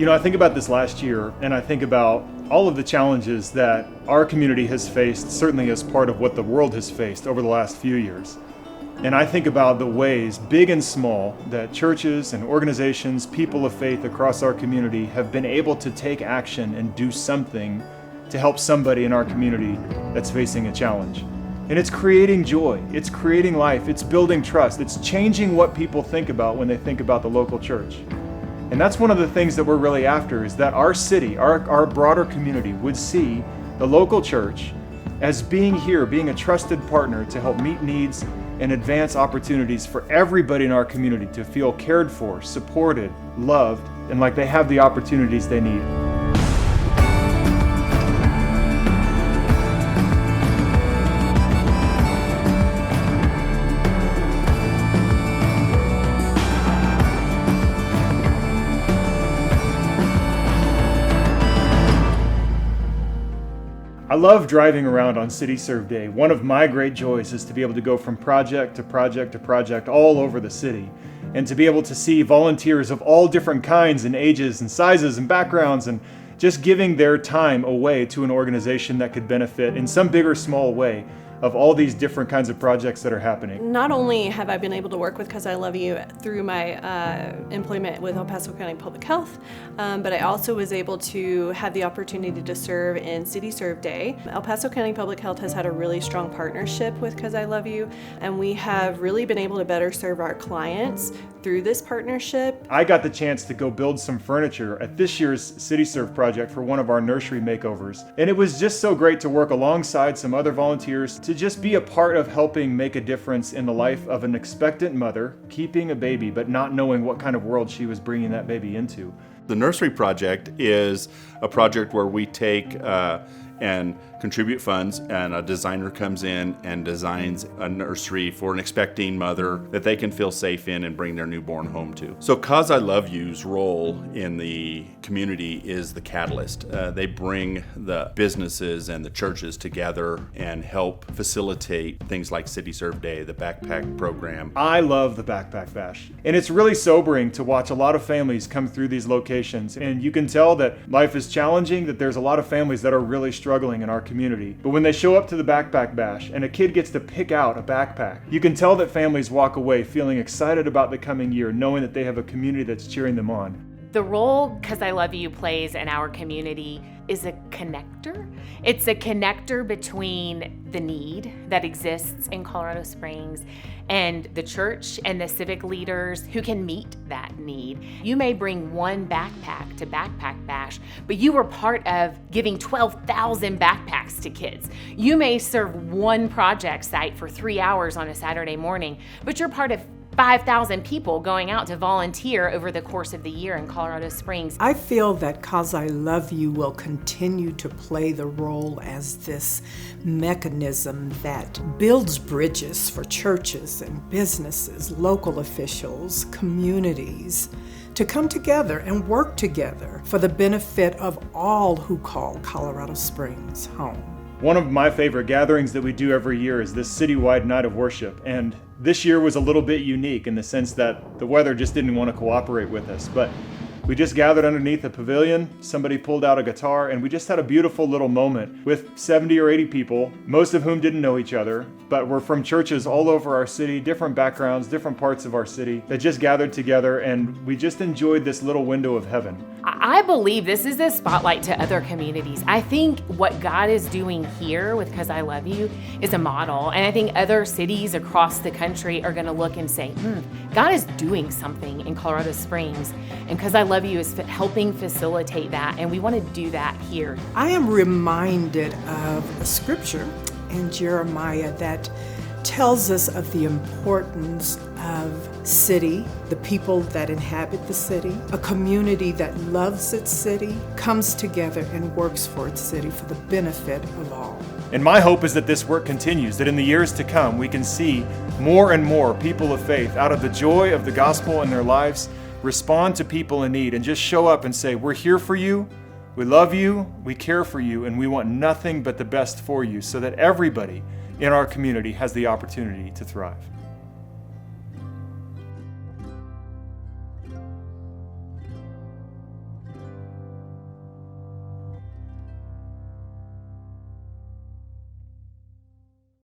I think about this last year, and I think about all of the challenges that our community has faced, certainly as part of what the world has faced over the last few years. And I think about the ways, big and small, that churches and organizations, people of faith across our community have been able to take action and do something to help somebody in our community that's facing a challenge. And it's creating joy, it's creating life, it's building trust, it's changing what people think about when they think about the local church. And that's one of the things that we're really after, is that our city, our broader community would see the local church as being here, being a trusted partner to help meet needs and advance opportunities for everybody in our community to feel cared for, supported, loved, and like they have the opportunities they need. I love driving around on City Serve Day. One of my great joys is to be able to go from project to project to project all over the city, and to be able to see volunteers of all different kinds and ages and sizes and backgrounds, and just giving their time away to an organization that could benefit in some big or small way of all these different kinds of projects that are happening. Not only have I been able to work with COSILoveYou through my employment with El Paso County Public Health, but I also was able to have the opportunity to serve in City Serve Day. El Paso County Public Health has had a really strong partnership with COSILoveYou, and we have really been able to better serve our clients through this partnership. I got the chance to go build some furniture at this year's City Serve project for one of our nursery makeovers. And it was just so great to work alongside some other volunteers to just be a part of helping make a difference in the life of an expectant mother keeping a baby but not knowing what kind of world she was bringing that baby into. The nursery project is a project where we take and contribute funds, and a designer comes in and designs a nursery for an expecting mother that they can feel safe in and bring their newborn home to. So COSILoveYou's role in the community is the catalyst. They bring the businesses and the churches together and help facilitate things like City Serve Day, the backpack program. I love the Backpack Bash, and it's really sobering to watch a lot of families come through these locations, and you can tell that life is challenging, that there's a lot of families that are really struggling in our community. But when they show up to the Backpack Bash and a kid gets to pick out a backpack, you can tell that families walk away feeling excited about the coming year, knowing that they have a community that's cheering them on. The role COSILoveYou plays in our community is a connector. It's a connector between the need that exists in Colorado Springs and the church and the civic leaders who can meet that need. You may bring one backpack to Backpack Bash, but you were part of giving 12,000 backpacks to kids. You may serve one project site for 3 hours on a Saturday morning, but you're part of 5,000 people going out to volunteer over the course of the year in Colorado Springs. I feel that COSILoveYou will continue to play the role as this mechanism that builds bridges for churches and businesses, local officials, communities, to come together and work together for the benefit of all who call Colorado Springs home. One of my favorite gatherings that we do every year is this citywide night of worship, and this year was a little bit unique in the sense that the weather just didn't want to cooperate with us, but we just gathered underneath a pavilion, somebody pulled out a guitar, and we just had a beautiful little moment with 70 or 80 people, most of whom didn't know each other, but were from churches all over our city, different backgrounds, different parts of our city, that just gathered together, and we just enjoyed this little window of heaven. I believe this is a spotlight to other communities. I think what God is doing here with COSILoveYou is a model, and I think other cities across the country are going to look and say, God is doing something in Colorado Springs, and COSILoveYou is helping facilitate that, and we want to do that here. I am reminded of a scripture in Jeremiah that tells us of the importance of city, the people that inhabit the city, a community that loves its city, comes together and works for its city for the benefit of all. And my hope is that this work continues, that in the years to come we can see more and more people of faith, out of the joy of the gospel in their lives, respond to people in need and just show up and say, we're here for you, we love you, we care for you, and we want nothing but the best for you so that everybody in our community has the opportunity to thrive.